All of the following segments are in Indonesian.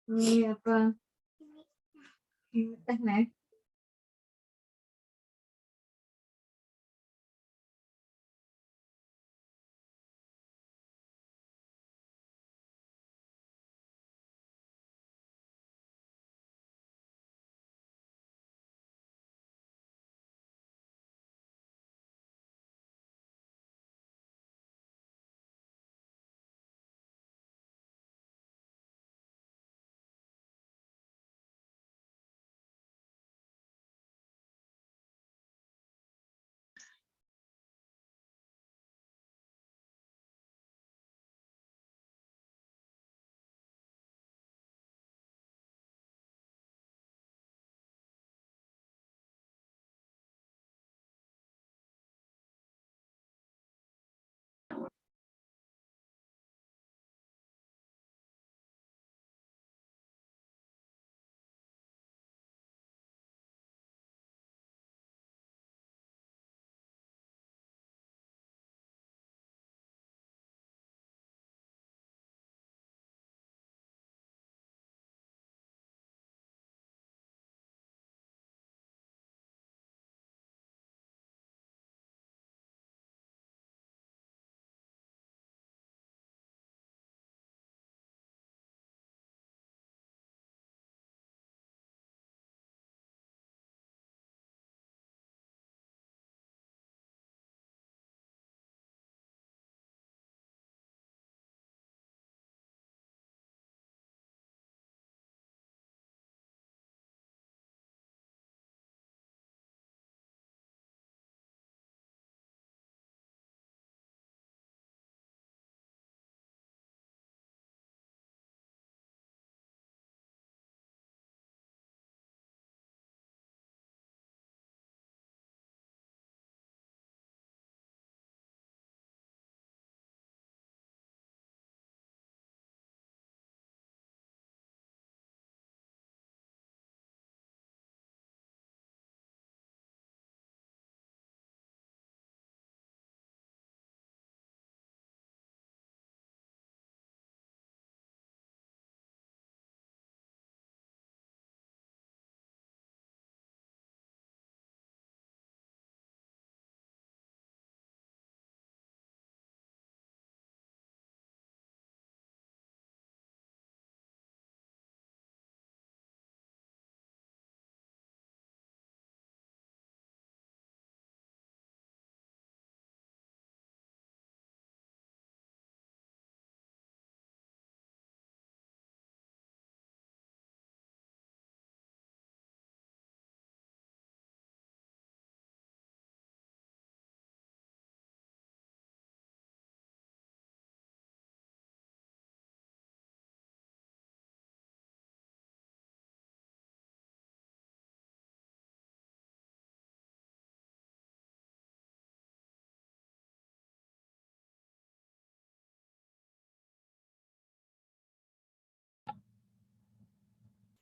Ini apa? Teh nih.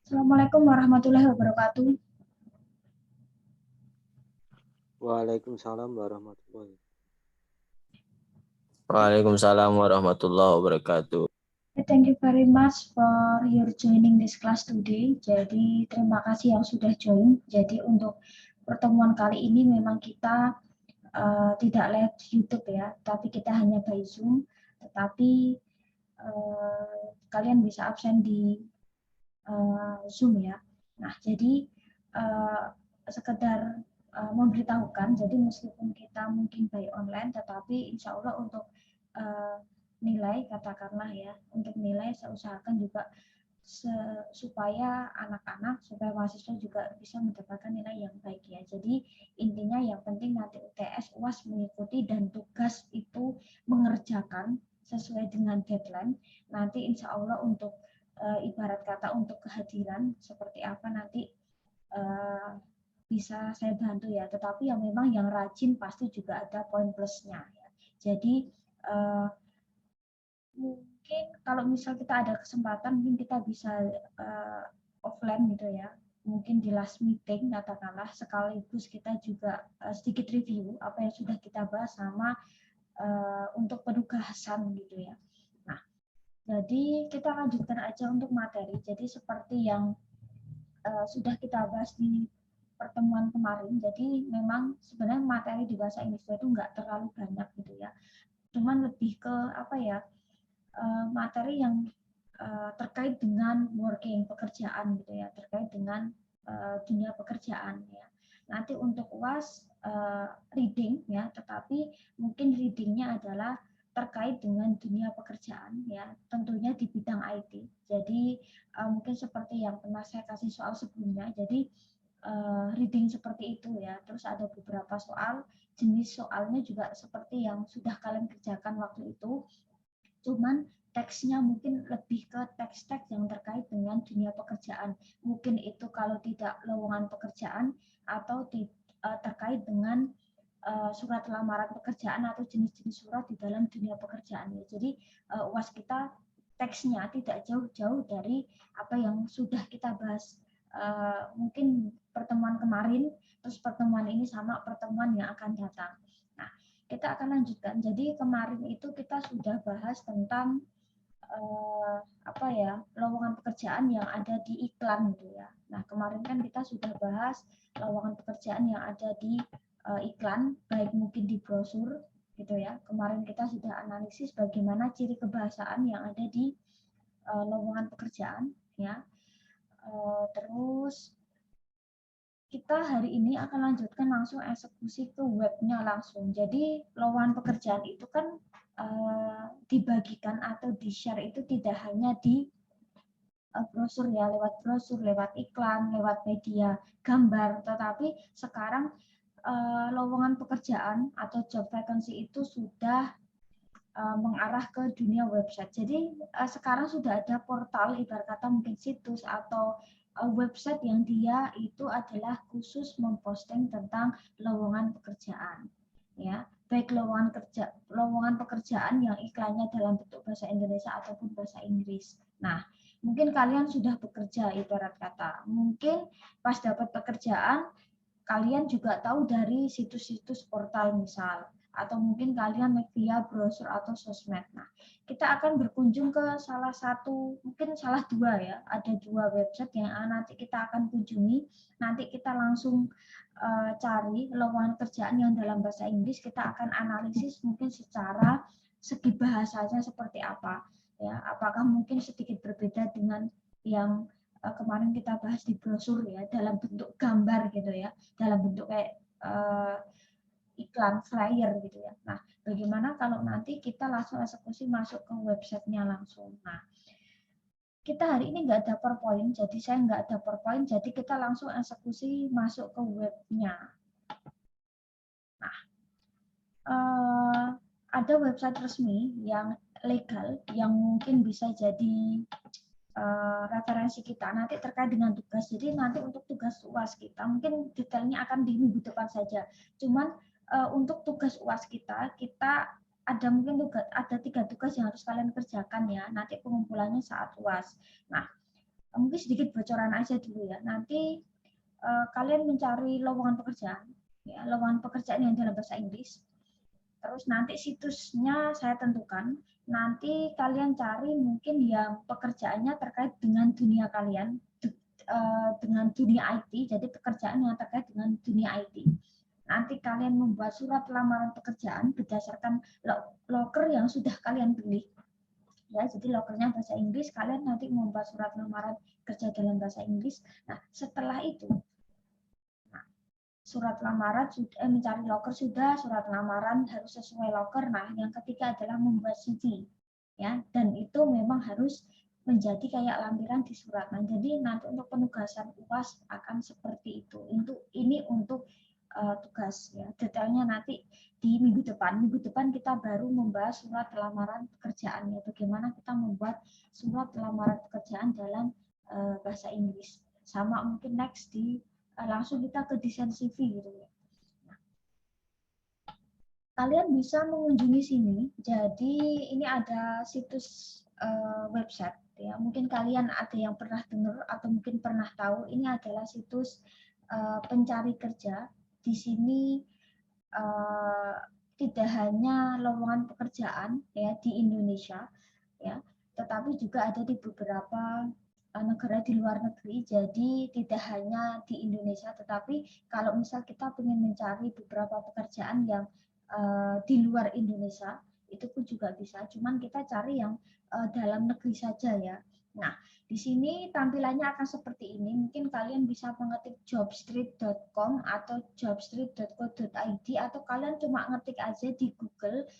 Assalamualaikum warahmatullahi wabarakatuh. Waalaikumsalam warahmatullahi wabarakatuh. Waalaikumsalam warahmatullahi wabarakatuh. Thank you very much for your joining this class today. Jadi terima kasih yang sudah join. Jadi untuk pertemuan kali ini memang kita tidak live YouTube ya, tapi kita hanya by Zoom. Tetapi kalian bisa absen di Zoom ya. Nah jadi sekedar memberitahukan. Jadi meskipun kita mungkin by online, tetapi insya Allah untuk nilai katakanlah ya, untuk nilai saya usahakan juga supaya anak-anak, supaya mahasiswa juga bisa mendapatkan nilai yang baik ya. Jadi intinya yang penting nanti UTS, UAS mengikuti dan tugas itu mengerjakan sesuai dengan deadline. Nanti insya Allah untuk ibarat kata untuk kehadiran seperti apa nanti bisa saya bantu ya. Tetapi yang memang yang rajin pasti juga ada poin plusnya ya. Jadi mungkin kalau misal kita ada kesempatan mungkin kita bisa offline gitu ya, mungkin di last meeting katakanlah, sekaligus kita juga sedikit review apa yang sudah kita bahas sama untuk penugasan gitu ya. Nah Jadi kita lanjutkan aja untuk materi. Jadi seperti yang sudah kita bahas di pertemuan kemarin. Jadi memang sebenarnya materi di bahasa Inggris itu nggak terlalu banyak gitu ya. Cuman lebih ke apa ya, materi yang terkait dengan working, pekerjaan gitu ya, terkait dengan dunia pekerjaan ya. Nanti untuk UAS reading ya, tetapi mungkin readingnya adalah terkait dengan dunia pekerjaan ya, tentunya di bidang IT. Jadi mungkin seperti yang pernah saya kasih soal sebelumnya. Jadi reading seperti itu ya. Terus ada beberapa soal, jenis soalnya juga seperti yang sudah kalian kerjakan waktu itu. Cuman teksnya mungkin lebih ke teks-teks yang terkait dengan dunia pekerjaan. Mungkin itu kalau tidak lowongan pekerjaan atau terkait dengan surat lamaran pekerjaan atau jenis-jenis surat di dalam dunia pekerjaan. Ya. Jadi UAS kita teksnya tidak jauh-jauh dari apa yang sudah kita bahas mungkin pertemuan kemarin, terus pertemuan ini sama pertemuan yang akan datang. Nah, kita akan lanjutkan. Jadi kemarin itu kita sudah bahas tentang apa ya, lowongan pekerjaan yang ada di iklan gitu ya. Nah, kemarin kan kita sudah bahas lowongan pekerjaan yang ada di iklan, baik mungkin di brosur gitu ya. Kemarin kita sudah analisis bagaimana ciri kebahasaan yang ada di lowongan pekerjaan ya. Terus kita hari ini akan lanjutkan langsung eksekusi ke webnya langsung. Jadi lowongan pekerjaan itu kan dibagikan atau di-share itu tidak hanya di brosur ya, lewat brosur, lewat iklan, lewat media gambar, tetapi sekarang lowongan pekerjaan atau job vacancy itu sudah mengarah ke dunia website. Jadi sekarang sudah ada portal, ibarat kata mungkin situs atau website yang dia itu adalah khusus memposting tentang lowongan pekerjaan, ya, baik lowongan pekerjaan yang iklannya dalam bentuk bahasa Indonesia ataupun bahasa Inggris. Nah, mungkin kalian sudah bekerja, ibarat kata, mungkin pas dapat pekerjaan kalian juga tahu dari situs-situs portal misal, atau mungkin kalian via browser atau sosmed. Nah, kita akan berkunjung ke salah satu, mungkin salah dua ya, ada dua website yang nanti kita akan kunjungi. Nanti kita langsung cari lowongan kerjaan yang dalam bahasa Inggris, kita akan analisis mungkin secara segi bahasanya seperti apa. Ya, apakah mungkin sedikit berbeda dengan yang kemarin kita bahas di brosur ya, dalam bentuk gambar gitu ya, dalam bentuk kayak iklan flyer gitu ya. Nah, bagaimana kalau nanti kita langsung eksekusi masuk ke websitenya langsung. Nah, kita hari ini nggak ada PowerPoint, jadi saya nggak ada PowerPoint, jadi kita langsung eksekusi masuk ke webnya. Nah, ada website resmi yang legal, yang mungkin bisa jadi referensi kita nanti terkait dengan tugas. Jadi nanti untuk tugas UAS kita mungkin detailnya akan di minggu depan saja. Cuman untuk tugas UAS kita ada mungkin ada 3 tugas yang harus kalian kerjakan ya. Nanti pengumpulannya saat UAS. Nah, mungkin sedikit bocoran aja dulu ya. Nanti kalian mencari lowongan pekerjaan, ya, lowongan pekerjaan yang dalam bahasa Inggris. Terus nanti situsnya saya tentukan. Nanti kalian cari mungkin yang pekerjaannya terkait dengan dunia kalian, dengan dunia IT, jadi pekerjaan yang terkait dengan dunia IT. Nanti kalian membuat surat lamaran pekerjaan berdasarkan loker yang sudah kalian beli. Ya, jadi lokernya bahasa Inggris, kalian nanti membuat surat lamaran kerja dalam bahasa Inggris. Nah, setelah itu surat lamaran sudah mencari loker sudah, surat lamaran harus sesuai loker. Nah, yang ketiga adalah membuat CV, ya, dan itu memang harus menjadi kayak lampiran di surat. Nah, jadi nanti untuk penugasan UAS akan seperti itu. Ini untuk tugas, ya. Detailnya nanti di minggu depan. Minggu depan kita baru membahas surat lamaran pekerjaannya. Bagaimana kita membuat surat lamaran pekerjaan dalam bahasa Inggris. Sama mungkin next di langsung kita ke desain CV gitu ya. Nah, kalian bisa mengunjungi sini. Jadi ini ada situs website ya. Mungkin kalian ada yang pernah dengar atau mungkin pernah tahu. Ini adalah situs pencari kerja. Di sini tidak hanya lowongan pekerjaan ya di Indonesia ya. tetapi juga ada di beberapa negara di luar negeri. Jadi tidak hanya di Indonesia, tetapi kalau misal kita ingin mencari beberapa pekerjaan yang di luar Indonesia, itu pun juga bisa. Cuman kita cari yang dalam negeri saja ya. Nah, di sini tampilannya akan seperti ini. Mungkin kalian bisa mengetik jobstreet.com atau jobstreet.co.id, atau kalian cuma ngetik aja di Google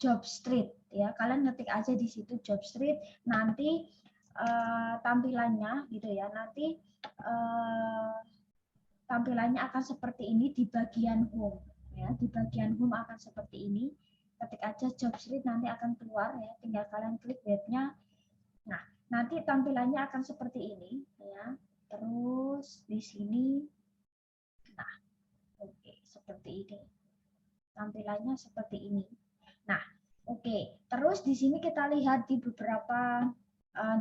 Jobstreet ya. Kalian ngetik aja di situ Jobstreet, nanti tampilannya gitu ya. Nanti tampilannya akan seperti ini di bagian home ya. Di bagian home akan seperti ini. Ketik aja Jobstreet, nanti akan keluar ya. Tinggal kalian klik webnya. Nah, nanti tampilannya akan seperti ini ya. Terus di sini, nah, oke, seperti ini. Tampilannya seperti ini. Nah, oke. Terus di sini kita lihat di beberapa,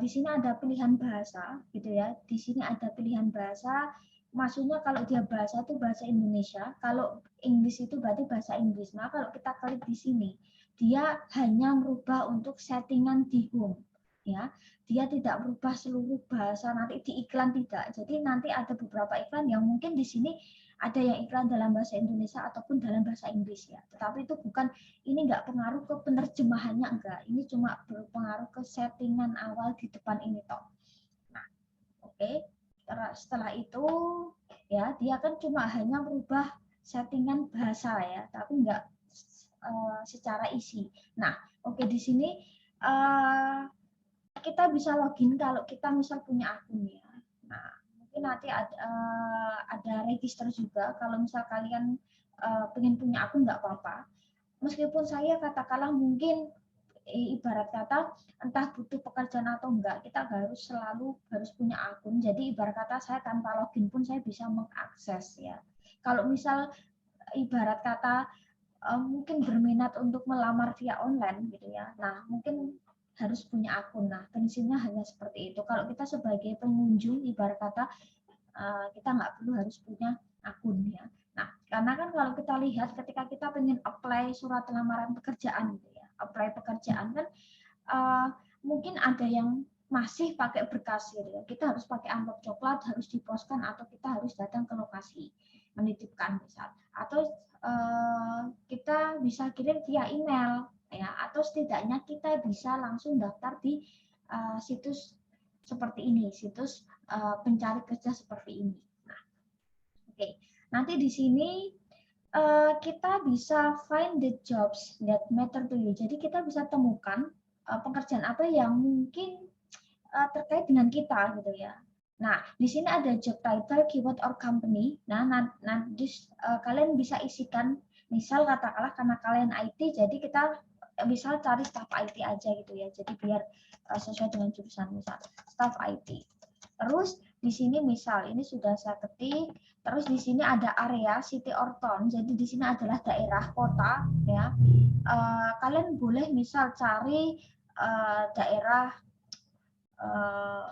di sini ada pilihan bahasa, gitu ya. Di sini ada pilihan bahasa. Maksudnya kalau dia bahasa itu bahasa Indonesia, kalau Inggris itu berarti bahasa Inggris. Nah, kalau kita klik di sini, dia hanya merubah untuk settingan di home. Ya, dia tidak berubah seluruh bahasa nanti di iklan tidak. Jadi nanti ada beberapa iklan yang mungkin di sini ada yang iklan dalam bahasa Indonesia ataupun dalam bahasa Inggris ya. Tetapi itu bukan, ini nggak pengaruh ke penerjemahannya, enggak. Ini cuma berpengaruh ke settingan awal di depan ini toh. Nah, oke. Setelah itu ya dia kan cuma hanya merubah settingan bahasa ya, tapi enggak secara isi. Nah, oke, di sini kita bisa login kalau kita misal punya akun ya. Nah, mungkin nanti ada register juga. Kalau misal kalian pengen punya akun nggak apa-apa. Meskipun saya katakanlah mungkin ibarat kata entah butuh pekerjaan atau enggak, kita selalu harus punya akun. Jadi ibarat kata saya tanpa login pun saya bisa mengakses ya. Kalau misal ibarat kata mungkin berminat untuk melamar via online gitu ya. Nah, mungkin harus punya akun. Nah, prinsipnya hanya seperti itu. Kalau kita sebagai pengunjung, ibarat kata kita nggak perlu harus punya akun ya. Nah, karena kan kalau kita lihat ketika kita pengen apply surat lamaran pekerjaan gitu ya, apply pekerjaan kan mungkin ada yang masih pakai berkas gitu ya. Kita harus pakai amplop coklat, harus diposkan, atau kita harus datang ke lokasi menitipkan misal. Atau kita bisa kirim via email ya, atau setidaknya kita bisa langsung daftar di situs seperti ini, situs pencari kerja seperti ini. Nah, oke. Nanti di sini kita bisa find the jobs that matter to you. Jadi kita bisa temukan pekerjaan apa yang mungkin terkait dengan kita gitu ya. Nah, di sini ada job title, keyword or company. Nah, kalian bisa isikan, misal katakanlah karena kalian IT, jadi kita misal cari staff IT aja gitu ya. Jadi biar sesuai dengan jurusan, misal staff IT. Terus di sini misal ini sudah saya ketik. Terus di sini ada area city or town. Jadi di sini adalah daerah kota ya. Kalian boleh misal cari daerah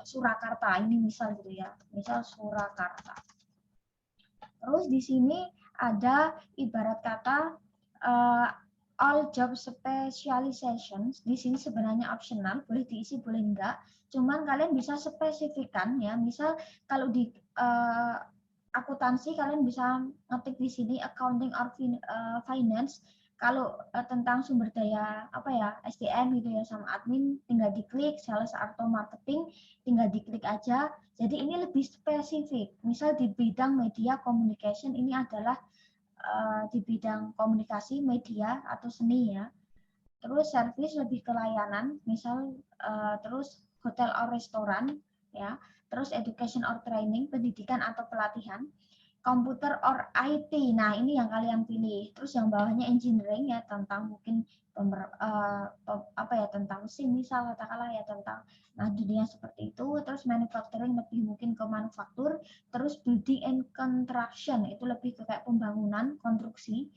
Surakarta ini misal gitu ya. Misal Surakarta. Terus di sini ada ibarat kata all job specializations. Di sini sebenarnya optional, boleh diisi boleh enggak. Cuman kalian bisa spesifikkan ya. Misal kalau di akuntansi kalian bisa ngetik di sini accounting or finance. Kalau tentang sumber daya apa ya SDM gitu ya sama admin, tinggal diklik. Sales atau marketing tinggal diklik aja. Jadi ini lebih spesifik. Misal di bidang media communication ini adalah di bidang komunikasi, media atau seni ya. Terus service lebih ke layanan, misal terus hotel or restoran ya. Terus education or training, pendidikan atau pelatihan. Komputer or IT. Nah, ini yang kalian pilih. Terus yang bawahnya engineering ya, tentang mungkin tentang mesin misal katakanlah ya, tentang dunia seperti itu. Terus manufacturing lebih mungkin ke manufaktur. Terus building and construction itu lebih ke kayak pembangunan, konstruksi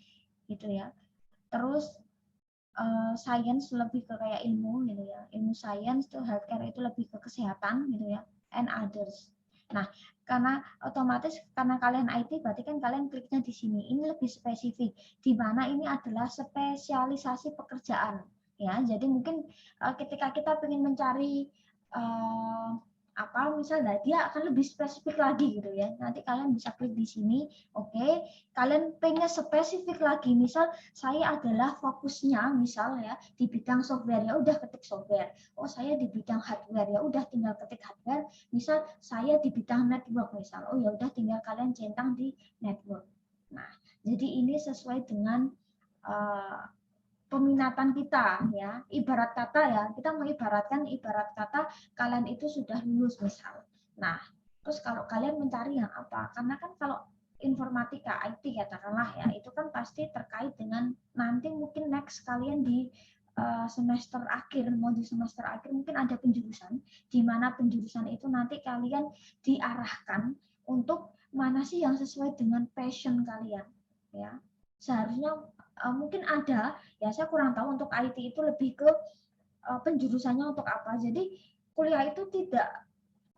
gitu ya. Terus science lebih ke kayak ilmu gitu ya. Ilmu science tuh, healthcare itu lebih ke kesehatan gitu ya. And others. Nah, karena otomatis karena kalian IT berarti kan kalian kliknya di sini. Ini lebih spesifik di mana ini adalah spesialisasi pekerjaan ya. Jadi mungkin ketika kita ingin mencari misalnya dia akan lebih spesifik lagi gitu ya. Nanti kalian bisa klik di sini. Oke, kalian pengen spesifik lagi, misal saya adalah fokusnya misal ya di bidang software, ya udah ketik software. Oh, saya di bidang hardware, ya udah tinggal ketik hardware. Misal saya di bidang network misal, oh ya udah tinggal kalian centang di network. Nah, jadi ini sesuai dengan peminatan kita ya. Ibarat kata ya, kita mengibaratkan ibarat kata kalian itu sudah lulus misal. Nah, terus kalau kalian mencari yang apa? Karena kan kalau informatika IT katakanlah ya, itu kan pasti terkait dengan nanti mungkin next kalian di semester akhir, mau di semester akhir mungkin ada penjurusan, di mana penjurusan itu nanti kalian diarahkan untuk mana sih yang sesuai dengan passion kalian ya. Seharusnya mungkin ada ya, saya kurang tahu untuk IT itu lebih ke penjurusannya untuk apa. Jadi kuliah itu tidak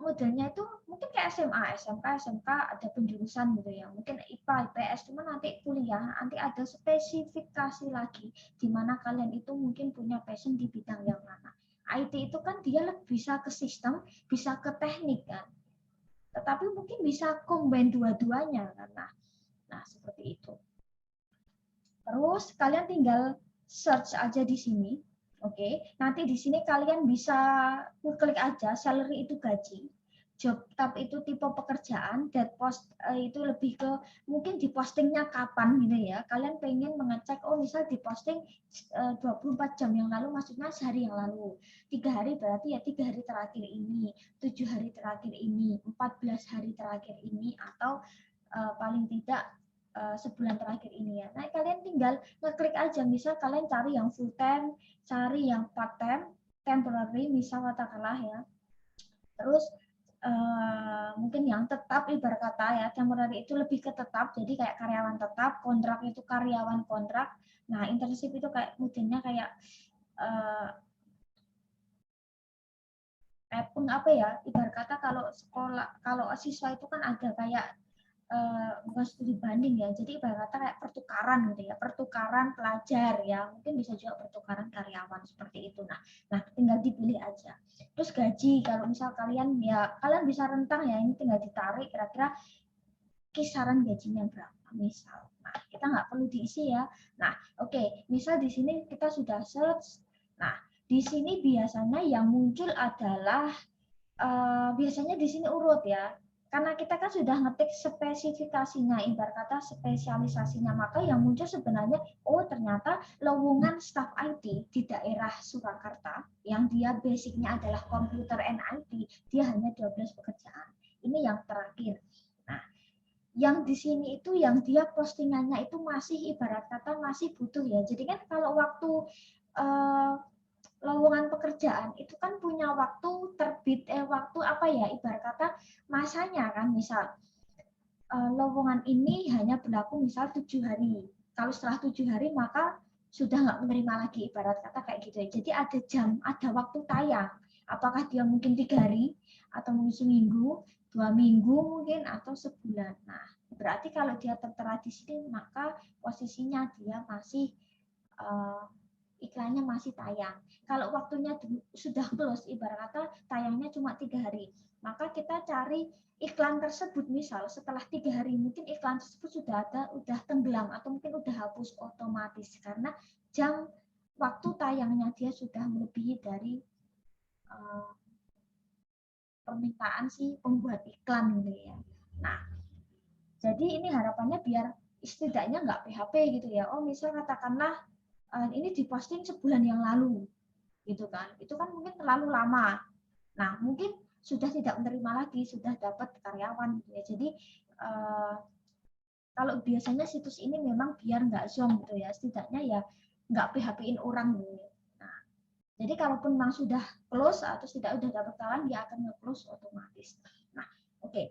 modelnya itu mungkin kayak SMA, SMK, SMK ada penjurusan gitu ya. Mungkin IPA, IPS, cuma nanti kuliah nanti ada spesifikasi lagi di mana kalian itu mungkin punya passion di bidang yang mana. IT itu kan dia bisa ke sistem, bisa ke teknik kan. Tetapi mungkin bisa combine dua-duanya kan. Nah, seperti itu. Terus kalian tinggal search aja di sini. Oke, nanti di sini kalian bisa klik aja salary itu gaji, job tab itu tipe pekerjaan, date post itu lebih ke mungkin di postingnya kapan gitu ya. Kalian pengen mengecek, oh misal di posting 24 jam yang lalu, maksudnya sehari yang lalu. 3 hari berarti ya 3 hari terakhir ini, 7 hari terakhir ini, 14 hari terakhir ini, atau paling tidak sebulan terakhir ini ya. Nah, kalian tinggal ngeklik aja, misal kalian cari yang full time, cari yang part time, temporary misal katakanlah ya. Terus mungkin yang tetap, ibarat kata ya, temporary itu lebih ke tetap, jadi kayak karyawan tetap, kontrak itu karyawan kontrak. Nah, internship itu kayak modelnya kayak apa ya, ibarat kata kalau sekolah, kalau siswa itu kan ada kayak bukan studi banding ya, jadi ibarat kata kayak pertukaran gitu ya, pertukaran pelajar ya, mungkin bisa juga pertukaran karyawan seperti itu. Nah tinggal dipilih aja. Terus gaji, kalau misal kalian ya kalian bisa rentang ya, ini tinggal ditarik kira-kira kisaran gajinya berapa misal. Nah, kita nggak perlu diisi ya. Nah, oke, misal di sini kita sudah search. Nah, di sini biasanya yang muncul adalah biasanya di sini urut ya. Karena kita kan sudah ngetik spesifikasinya, ibarat kata spesialisasinya, maka yang muncul sebenarnya, oh ternyata lowongan staf IT di daerah Surakarta, yang dia basicnya adalah komputer and IT, dia hanya 12 pekerjaan. Ini yang terakhir. Nah, yang di sini itu yang dia postingannya itu masih ibarat kata masih butuh ya. Jadi kan kalau waktu lowongan pekerjaan itu kan punya waktu terbit waktu apa ya, ibarat kata masanya kan, misal lowongan ini hanya berlaku misal 7 hari. Kalau setelah 7 hari maka sudah nggak menerima lagi, ibarat kata kayak gitu ya. Jadi ada jam, ada waktu tayang. Apakah dia mungkin 3 hari atau mungkin seminggu, 2 minggu mungkin, atau sebulan. Nah, berarti kalau dia tertera di sini maka posisinya dia masih iklannya masih tayang. Kalau waktunya sudah close, ibarat kata tayangnya cuma 3 hari, maka kita cari iklan tersebut, misal setelah 3 hari mungkin iklan tersebut udah tenggelam atau mungkin udah hapus otomatis karena jam waktu tayangnya dia sudah melebihi dari permintaan si pembuat iklan gitu ya. Nah, jadi ini harapannya biar setidaknya nggak PHP gitu ya. Oh, misal katakanlah ini diposting sebulan yang lalu, gitu kan? Itu kan mungkin terlalu lama. Nah, mungkin sudah tidak menerima lagi, sudah dapat karyawan, gitu ya. Jadi kalau biasanya situs ini memang biar nggak zonk gitu ya, setidaknya ya nggak PHP-in orang gitu. Nah, jadi kalaupun memang sudah close atau tidak udah dapat tawaran, dia akan nge-close otomatis. Nah, oke.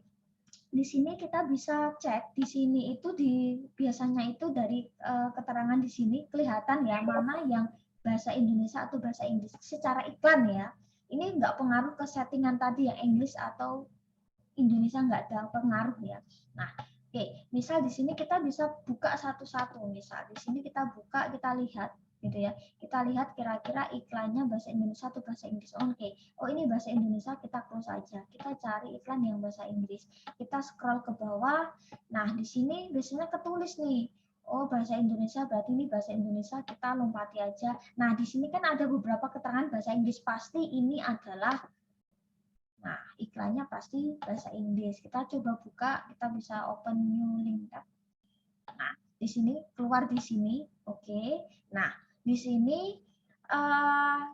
Di sini kita bisa cek, di sini itu biasanya itu dari keterangan di sini kelihatan ya mana yang bahasa Indonesia atau bahasa Inggris secara iklan ya. Ini nggak pengaruh ke settingan tadi yang English atau Indonesia, nggak ada pengaruh ya. Nah, oke, misal di sini kita bisa buka satu-satu. Misal di sini kita buka, kita lihat. gitu ya. Kita lihat kira-kira iklannya bahasa Indonesia atau bahasa Inggris. Oke. Oh, ini bahasa Indonesia, kita close aja. Kita cari iklan yang bahasa Inggris. Kita scroll ke bawah. Nah, di sini biasanya ketulis nih. Oh, bahasa Indonesia, berarti ini bahasa Indonesia, kita lompati aja. Nah, di sini kan ada beberapa keterangan bahasa Inggris. Pasti ini adalah, nah, iklannya pasti bahasa Inggris. Kita coba buka, kita bisa open new link. Nah, di sini keluar di sini, oke. Nah, di sini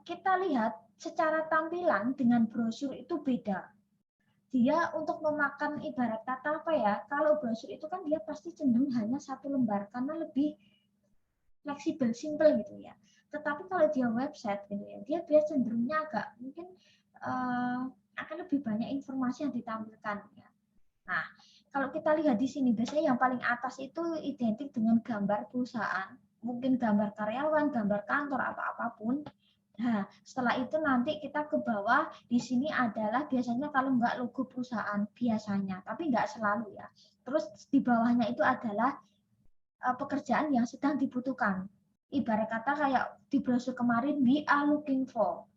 kita lihat secara tampilan dengan brosur itu beda. Dia untuk memakan ibarat kata apa ya? Kalau brosur itu kan dia pasti cenderung hanya satu lembar karena lebih fleksibel, simple gitu ya. Tetapi kalau dia website gitu ya, dia biasa cenderungnya agak mungkin akan lebih banyak informasi yang ditampilkan ya. Nah, kalau kita lihat di sini, biasanya yang paling atas itu identik dengan gambar perusahaan, mungkin gambar karyawan, gambar kantor, apapun. Nah, setelah itu nanti kita ke bawah, di sini adalah biasanya kalau nggak logo perusahaan, biasanya, tapi nggak selalu ya. Terus di bawahnya itu adalah pekerjaan yang sedang dibutuhkan. Ibarat kata kayak di brosur kemarin, we are looking for.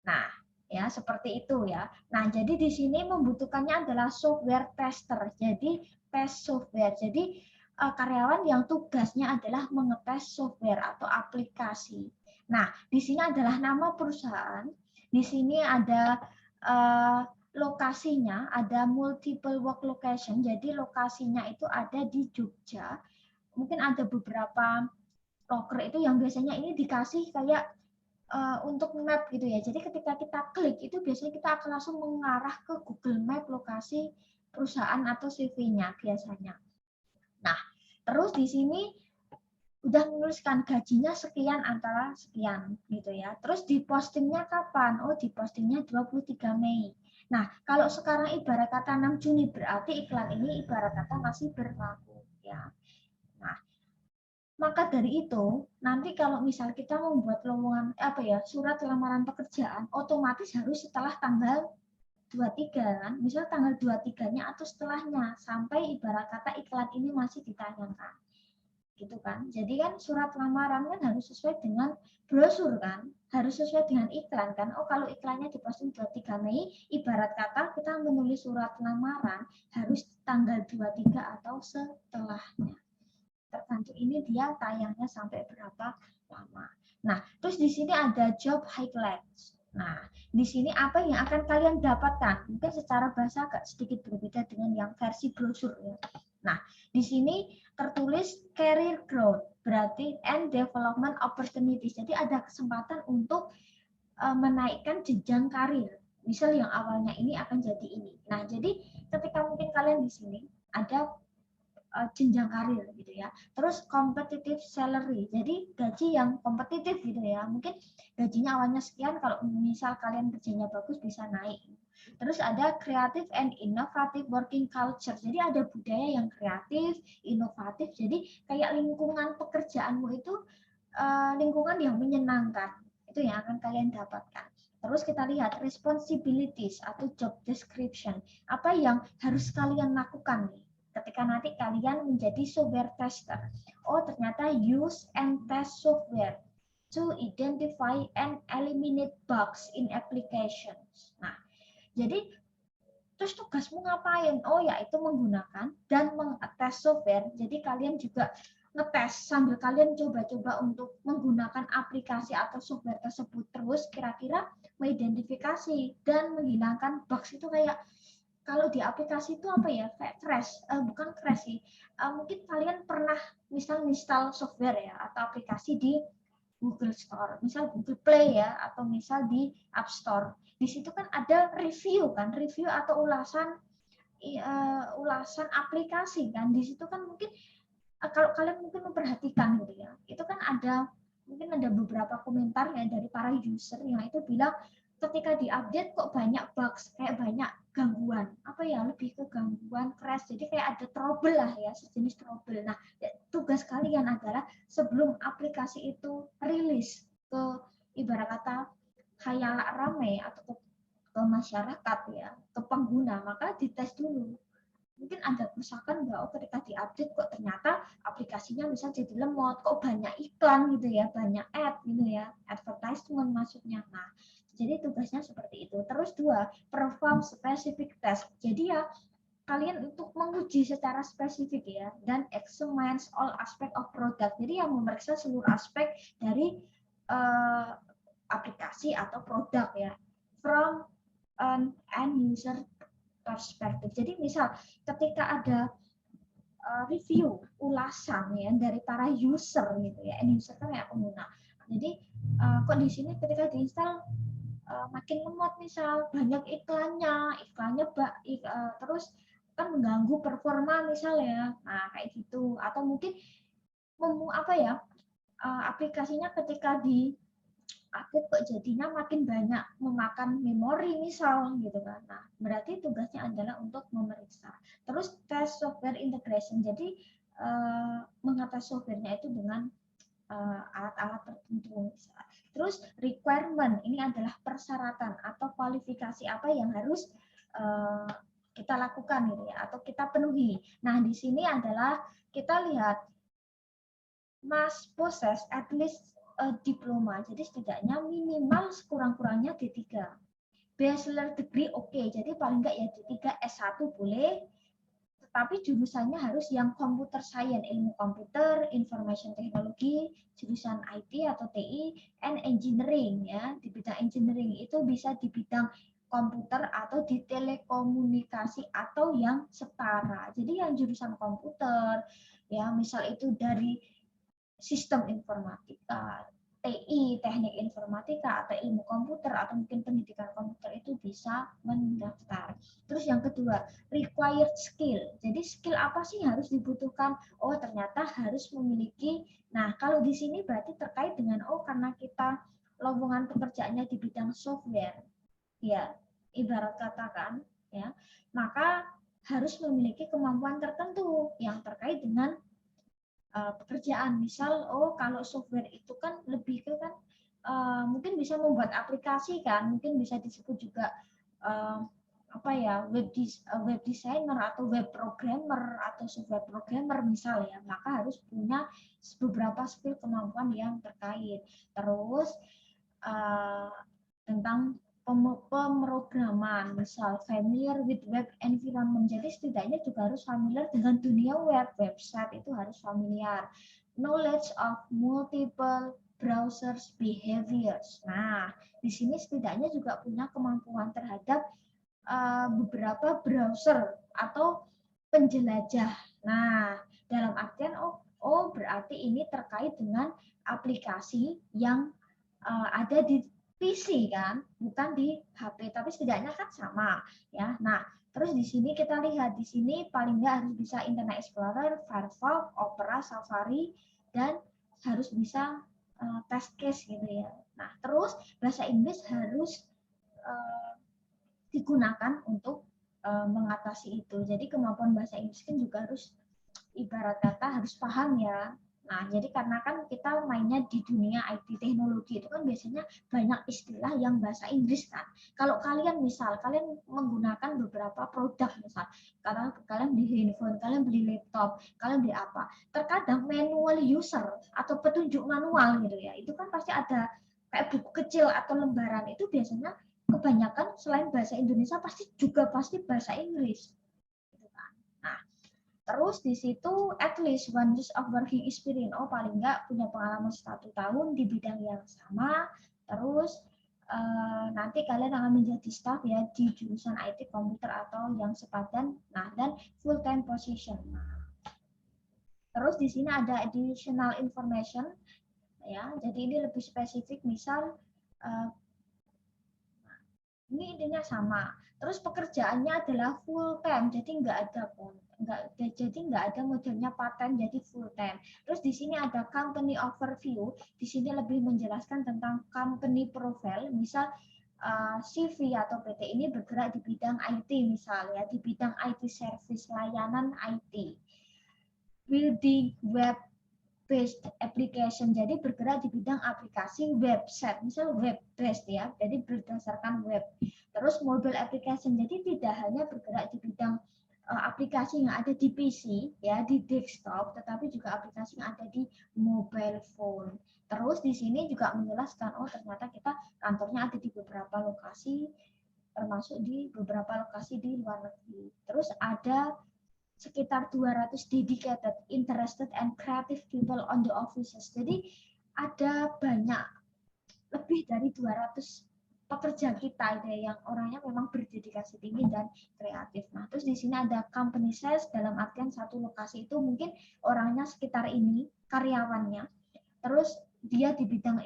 Nah, ya seperti itu ya. Nah, jadi di sini membutuhkannya adalah software tester. Jadi tes software. Jadi karyawan yang tugasnya adalah mengetes software atau aplikasi. Nah, di sini adalah nama perusahaan. Di sini ada lokasinya, ada multiple work location. Jadi lokasinya itu ada di Jogja. Mungkin ada beberapa loker itu yang biasanya ini dikasih kayak untuk map gitu ya. Jadi ketika kita klik itu biasanya kita akan langsung mengarah ke Google Map lokasi perusahaan atau CV-nya biasanya. Nah, terus di sini udah menuliskan gajinya sekian antara sekian gitu ya. Terus di postingnya kapan? Oh, di postingnya 23 Mei. Nah, kalau sekarang ibarat kata 6 Juni berarti iklan ini ibarat kata masih berlaku ya. Nah, maka dari itu, nanti kalau misal kita membuat lowongan surat lamaran pekerjaan, otomatis harus setelah tanggal 23 kan, misal tanggal 23-nya atau setelahnya sampai ibarat kata iklan ini masih ditayangkan. Gitu kan. Jadi kan surat lamaran kan harus sesuai dengan brosur kan, harus sesuai dengan iklan kan. Oh, kalau iklannya diposting 23 Mei, ibarat kata kita menulis surat lamaran harus tanggal 23 atau setelahnya. Tergantung ini dia tayangnya sampai berapa lama. Nah, terus di sini ada job highlights. Nah, di sini apa yang akan kalian dapatkan? Mungkin secara bahasa agak sedikit berbeda dengan yang versi brosur ya. Nah, di sini tertulis career growth, berarti and development opportunities. Jadi ada kesempatan untuk menaikkan jenjang karir. Misal yang awalnya ini akan jadi ini. Nah, jadi ketika mungkin kalian di sini ada jenjang karir gitu ya. Terus competitive salary, jadi gaji yang kompetitif gitu ya. Mungkin gajinya awalnya sekian, kalau misal kalian kerjanya bagus bisa naik. Terus ada creative and innovative working culture, jadi ada budaya yang kreatif, inovatif. Jadi kayak lingkungan pekerjaanmu itu lingkungan yang menyenangkan, itu yang akan kalian dapatkan. Terus kita lihat responsibilities atau job description, apa yang harus kalian lakukan nih ketika nanti kalian menjadi software tester. Oh, ternyata use and test software to identify and eliminate bugs in applications. Nah, jadi terus tugasmu ngapain? Oh, yaitu menggunakan dan mengetes software. Jadi kalian juga ngetes sambil kalian coba-coba untuk menggunakan aplikasi atau software tersebut, terus kira-kira mengidentifikasi dan menghilangkan bugs itu kayak kalau di aplikasi itu apa ya, kayak crash, bukan crash sih, mungkin kalian pernah misal install software ya atau aplikasi di Google Store, misal Google Play ya, atau misal di App Store. Di situ kan ada review kan, review atau ulasan aplikasi kan. Di situ kan mungkin kalau kalian mungkin memperhatikan gitu ya, itu kan ada mungkin ada beberapa komentar ya dari para user yang itu bilang ketika diupdate kok banyak bugs, kayak banyak gangguan, apa ya, lebih ke gangguan crash, jadi kayak ada trouble lah ya, sejenis trouble. Nah, tugas kalian adalah sebelum aplikasi itu rilis ke ibarat kata khayalak rame atau ke masyarakat ya, ke pengguna, maka dites dulu. mungkin ada kerusakan bahwa ketika diupdate kok ternyata aplikasinya bisa jadi lemot, kok banyak iklan gitu ya, banyak ad gitu ya, advertisement maksudnya. Nah, jadi tugasnya seperti itu. Terus 2, perform specific test. Jadi ya kalian untuk menguji secara spesifik ya, dan examine all aspect of product. Jadi yang memeriksa seluruh aspek dari aplikasi atau produk ya, from an end user perspektif. Jadi misal ketika ada review ulasan ya dari para user gitu ya, end user kan ya pengguna. Jadi kok di sini ketika diinstal makin lemot, misal banyak iklannya terus kan mengganggu performa misal ya. Nah kayak gitu, atau mungkin aplikasinya ketika di update kok jadinya makin banyak memakan memori misal gitu kan. Nah, berarti tugasnya adalah untuk memeriksa. Terus tes software integration. Jadi mengatas softwarenya itu dengan alat-alat tertentu. Terus requirement, ini adalah persyaratan atau kualifikasi apa yang harus kita lakukan gitu ya, atau kita penuhi. Nah, di sini adalah kita lihat must possess at least diploma, jadi setidaknya minimal sekurang-kurangnya D3. Bachelor degree oke, jadi paling enggak ya D3, S1 boleh, tetapi jurusannya harus yang computer science, ilmu komputer, information technology, jurusan IT atau TI, and engineering ya. Di bidang engineering itu bisa di bidang komputer atau di telekomunikasi atau yang setara. Jadi yang jurusan komputer ya, misal itu dari sistem informatika, TI, teknik informatika, atau ilmu komputer, atau mungkin pendidikan komputer itu bisa mendaftar. Terus yang kedua, required skill. Jadi skill apa sih yang harus dibutuhkan? Oh, ternyata harus memiliki, nah kalau di sini berarti terkait dengan, karena kita lowongan pekerjaannya di bidang software, ya, ibarat katakan, ya, maka harus memiliki kemampuan tertentu yang terkait dengan pekerjaan. Misal kalau software itu kan lebih ke kan mungkin bisa membuat aplikasi kan, mungkin bisa disebut juga web designer atau web programmer atau software programmer misal ya, maka harus punya beberapa skill kemampuan yang terkait. Terus tentang pemrograman, misal familiar with web environment, jadi setidaknya juga harus familiar dengan dunia web, website itu harus familiar. Knowledge of multiple browsers behaviors. Nah, di sini setidaknya juga punya kemampuan terhadap beberapa browser atau penjelajah. Nah, dalam artian berarti ini terkait dengan aplikasi yang ada di PC kan, bukan di HP, tapi setidaknya kan sama ya. Nah, terus di sini kita lihat di sini paling nggak harus bisa Internet Explorer, Firefox, Opera, Safari, dan harus bisa test case gitu ya. Nah, terus bahasa Inggris harus digunakan untuk mengatasi itu. Jadi kemampuan bahasa Inggris kan juga harus ibarat kata harus paham ya. Nah, jadi karena kan kita mainnya di dunia IT teknologi itu kan biasanya banyak istilah yang bahasa Inggris kan. Kalau kalian menggunakan beberapa produk misal, karena kalian beli handphone, kalian beli laptop, kalian beli apa, terkadang manual user atau petunjuk manual gitu ya, itu kan pasti ada kayak buku kecil atau lembaran, itu biasanya kebanyakan selain bahasa Indonesia pasti bahasa Inggris. Terus di situ at least 1 year of working experience, paling nggak punya pengalaman 1 tahun di bidang yang sama. Terus nanti kalian akan menjadi staff ya di jurusan IT komputer atau yang sepadan. Nah, dan full time position. Terus di sini ada additional information ya. Jadi ini lebih spesifik, misal ini intinya sama. Terus pekerjaannya adalah full time, jadi nggak ada modelnya part time, jadi full time. Terus di sini ada company overview. Di sini lebih menjelaskan tentang company profile. Misal CV atau PT ini bergerak di bidang IT misalnya, di bidang IT service, layanan IT. Building web based application, jadi bergerak di bidang aplikasi website, misal web based ya, jadi berdasarkan web. Terus mobile application, jadi tidak hanya bergerak di bidang aplikasi yang ada di PC ya, di desktop, tetapi juga aplikasi yang ada di mobile phone. Terus di sini juga menjelaskan, oh ternyata kita kantornya ada di beberapa lokasi, termasuk di beberapa lokasi di luar negeri. Terus ada sekitar 200 dedicated, interested, and creative people on the offices. Jadi ada banyak, lebih dari 200 pekerja kita yang orangnya memang berdedikasi tinggi dan kreatif. Nah, terus di sini ada company size, dalam artian satu lokasi itu mungkin orangnya sekitar ini, karyawannya. Terus dia di bidang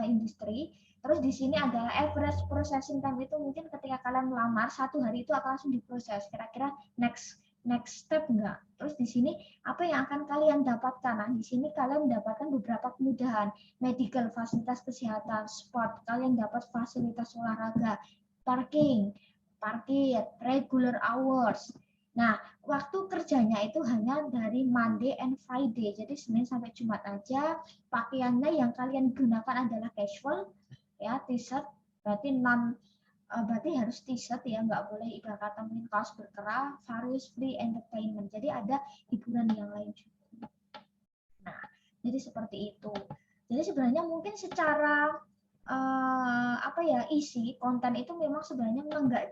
industri. Terus di sini ada average processing time, itu mungkin ketika kalian melamar 1 hari itu akan langsung diproses. Kira-kira next step enggak. Terus di sini apa yang akan kalian dapatkan? Nah, di sini kalian mendapatkan beberapa kemudahan, medical, fasilitas kesehatan, sport, kalian dapat fasilitas olahraga, parking, parkir, regular hours. Nah, waktu kerjanya itu hanya dari Monday and Friday, jadi Senin sampai Jumat aja. Pakaiannya yang kalian gunakan adalah casual, ya, t-shirt, berarti harus t-shirt ya, nggak boleh ibarat kata mungkin kaos berkerah, various free entertainment, jadi ada hiburan yang lain juga. Nah, jadi seperti itu. Jadi sebenarnya mungkin secara isi konten itu memang sebenarnya nggak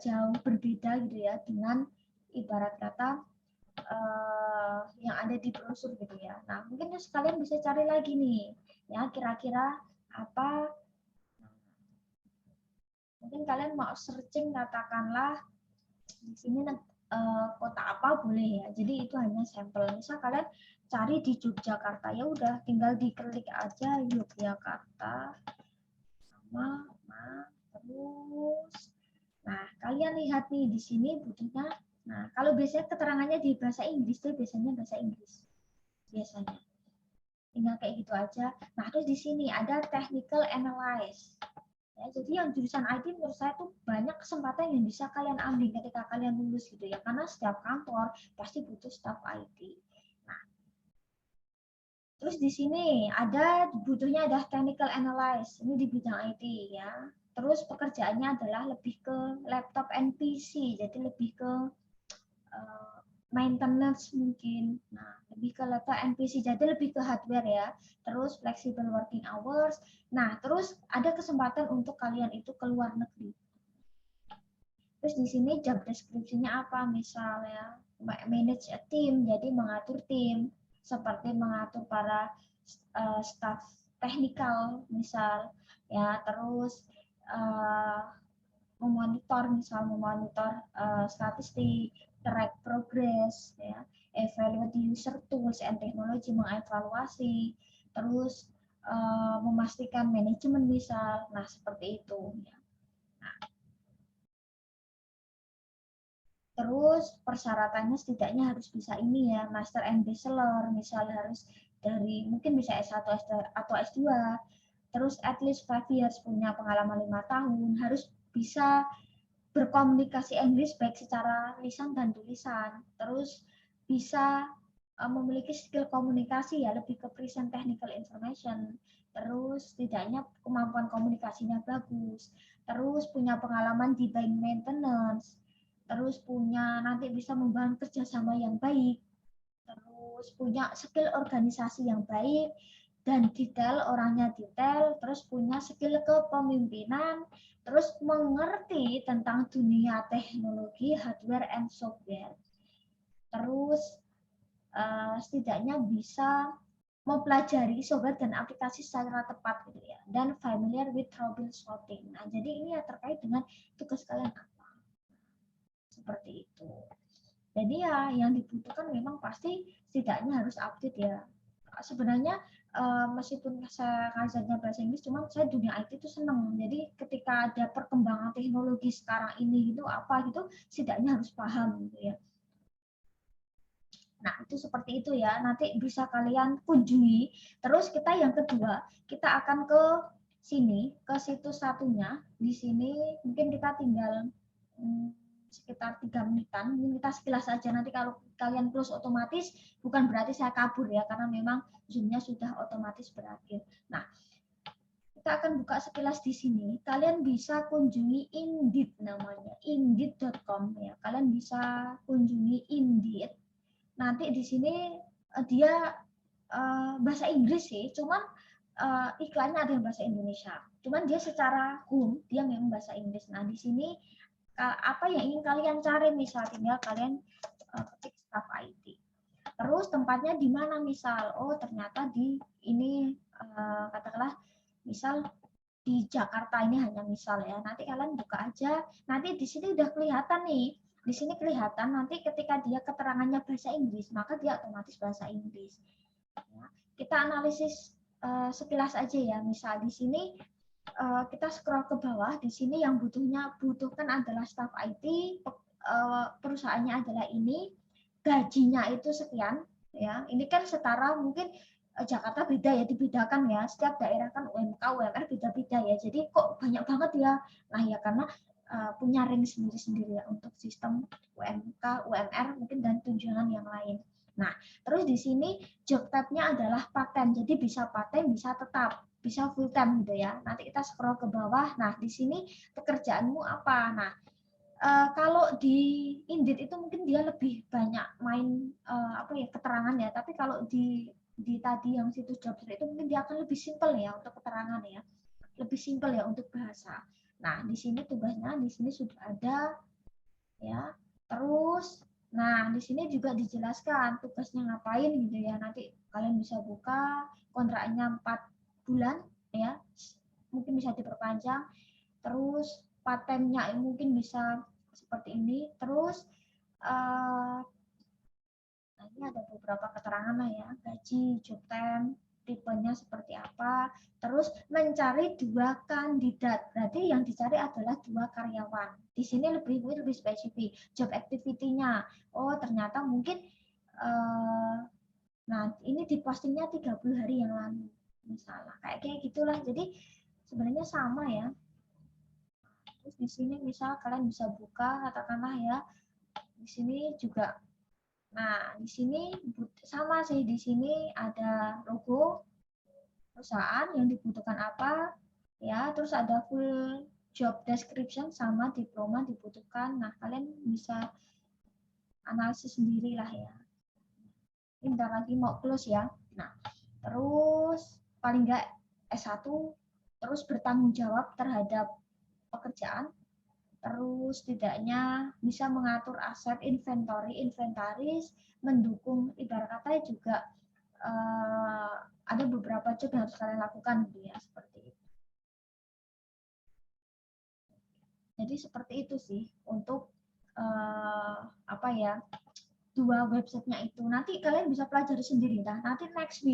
jauh berbeda gitu ya dengan ibarat kata yang ada di brosur gitu ya. Nah, mungkin kalian bisa cari lagi nih ya, kira-kira apa, mungkin kalian mau searching katakanlah di sini kota apa boleh ya. Jadi itu hanya sampel. Misal kalian cari di Yogyakarta, ya udah tinggal diklik aja Yogyakarta sama terus. Nah, kalian lihat nih di sini butuhnya. Nah, kalau biasanya keterangannya di bahasa Inggris tuh biasanya bahasa Inggris. Biasanya. Tinggal kayak gitu aja. Nah, terus di sini ada technical analysis. Ya, jadi yang jurusan IT menurut saya tuh banyak kesempatan yang bisa kalian ambil ketika kalian lulus gitu ya, karena setiap kantor pasti butuh staff IT. Nah, terus di sini butuhnya ada technical analysis, ini di bidang IT ya. Terus pekerjaannya adalah lebih ke laptop and PC, jadi lebih ke maintenance mungkin. Nah, lebih ke laptop and PC, jadi lebih ke hardware ya. Terus flexible working hours. Nah, terus ada kesempatan untuk kalian itu ke luar negeri. Terus di sini job description-nya apa? Misalnya manage a team, jadi mengatur tim, seperti mengatur para staff teknikal misal ya. Terus memonitor statistik, track progress ya, evaluate user tools and technology, mengevaluasi, terus memastikan manajemen misal. Nah, seperti itu ya. Nah, terus persyaratannya setidaknya harus bisa ini ya, master and bachelor, misal harus dari mungkin bisa S1 atau S2. Terus at least 5 years, punya pengalaman 5 tahun, harus bisa berkomunikasi Inggris baik secara lisan dan tulisan, terus bisa memiliki skill komunikasi ya, lebih ke present technical information, terus setidaknya kemampuan komunikasinya bagus, terus punya pengalaman di bank maintenance, terus punya nanti bisa membangun kerjasama yang baik, terus punya skill organisasi yang baik dan detail, orangnya detail, terus punya skill kepemimpinan, terus mengerti tentang dunia teknologi, hardware and software. Terus setidaknya bisa mempelajari software dan aplikasi secara tepat gitu ya, dan familiar with troubleshooting. Nah, jadi ini ya terkait dengan tugas kalian apa. Seperti itu. Jadi ya yang dibutuhkan memang pasti setidaknya harus update ya. Sebenarnya meskipun saya ngajarnya bahasa Inggris, cuman saya dunia IT itu senang. Jadi ketika ada perkembangan teknologi sekarang ini gitu apa gitu, setidaknya harus paham gitu ya. Nah, itu seperti itu ya. Nanti bisa kalian kunjungi. Terus kita yang kedua, kita akan ke sini, ke situs satunya. Di sini mungkin kita tinggal sekitar 3 menitan. Mungkin kita sekilas saja, nanti kalau kalian close otomatis bukan berarti saya kabur ya, karena memang Zoom-nya sudah otomatis berakhir. Nah, kita akan buka sekilas di sini. Kalian bisa kunjungi Indeed namanya, indeed.com ya. Kalian bisa kunjungi Indeed. Nanti di sini dia bahasa Inggris sih, cuman iklannya ada yang bahasa Indonesia. Cuman dia secara home dia memang bahasa Inggris. Nah, di sini apa yang ingin kalian cari, misal tinggal kalian ketik staff IT. Terus tempatnya di mana misal? Oh, ternyata di ini katakanlah misal di Jakarta, ini hanya misal ya. Nanti kalian buka aja. Nanti di sini udah kelihatan nih. Di sini kelihatan nanti ketika dia keterangannya bahasa Inggris, maka dia otomatis bahasa Inggris. Ya. Kita analisis sekilas aja ya. Misal di sini kita scroll ke bawah. Di sini yang butuhkan adalah staff IT. Perusahaannya adalah ini. Gajinya itu sekian. Ya, ini kan setara mungkin Jakarta beda ya, dibedakan ya. Setiap daerah kan UMK, UMR beda-beda ya. Jadi kok banyak banget ya. Nah ya karena punya ring sendiri-sendiri ya untuk sistem UMK, UMR mungkin dan tunjangan yang lain. Nah, terus di sini job tab-nya adalah paten. Jadi bisa paten, bisa tetap, bisa full time gitu ya. Nanti kita scroll ke bawah. Nah, di sini pekerjaanmu apa? Nah, kalau di Indeed itu mungkin dia lebih banyak main apa ya keterangan ya. Tapi kalau di tadi yang situs Jobstreet itu mungkin dia akan lebih simpel ya untuk keterangan ya, lebih simpel ya untuk bahasa. Nah di sini tugasnya di sini sudah ada ya. Terus, nah di sini juga dijelaskan tugasnya ngapain gitu ya. Nanti kalian bisa buka kontraknya 4 bulan ya, mungkin bisa diperpanjang. Terus patennya mungkin bisa seperti ini. Terus nah ini ada beberapa keterangan lah ya, gaji, job temp, tipenya seperti apa, terus mencari 2 kandidat, berarti yang dicari adalah 2 karyawan. Di sini lebih spesifik, job activity-nya, oh ternyata mungkin nah ini dipostingnya 30 hari yang lalu, misalnya kayak gitulah. Jadi sebenarnya sama ya. Terus di sini misal kalian bisa buka, katakanlah ya, di sini juga. Nah, di sini sama sih, di sini ada logo perusahaan yang dibutuhkan apa, ya, terus ada full job description sama diploma dibutuhkan. Nah, kalian bisa analisis sendiri lah ya. Ini bentar lagi mau close ya. Nah, terus paling nggak S1, terus bertanggung jawab terhadap pekerjaan, terus setidaknya bisa mengatur aset, inventaris, mendukung, ibarat kata juga ada beberapa job yang harus kalian lakukan gitu ya, seperti itu. Jadi seperti itu sih untuk apa ya, 2 websitenya itu. Nanti kalian bisa pelajari sendiri. Nah, nanti next week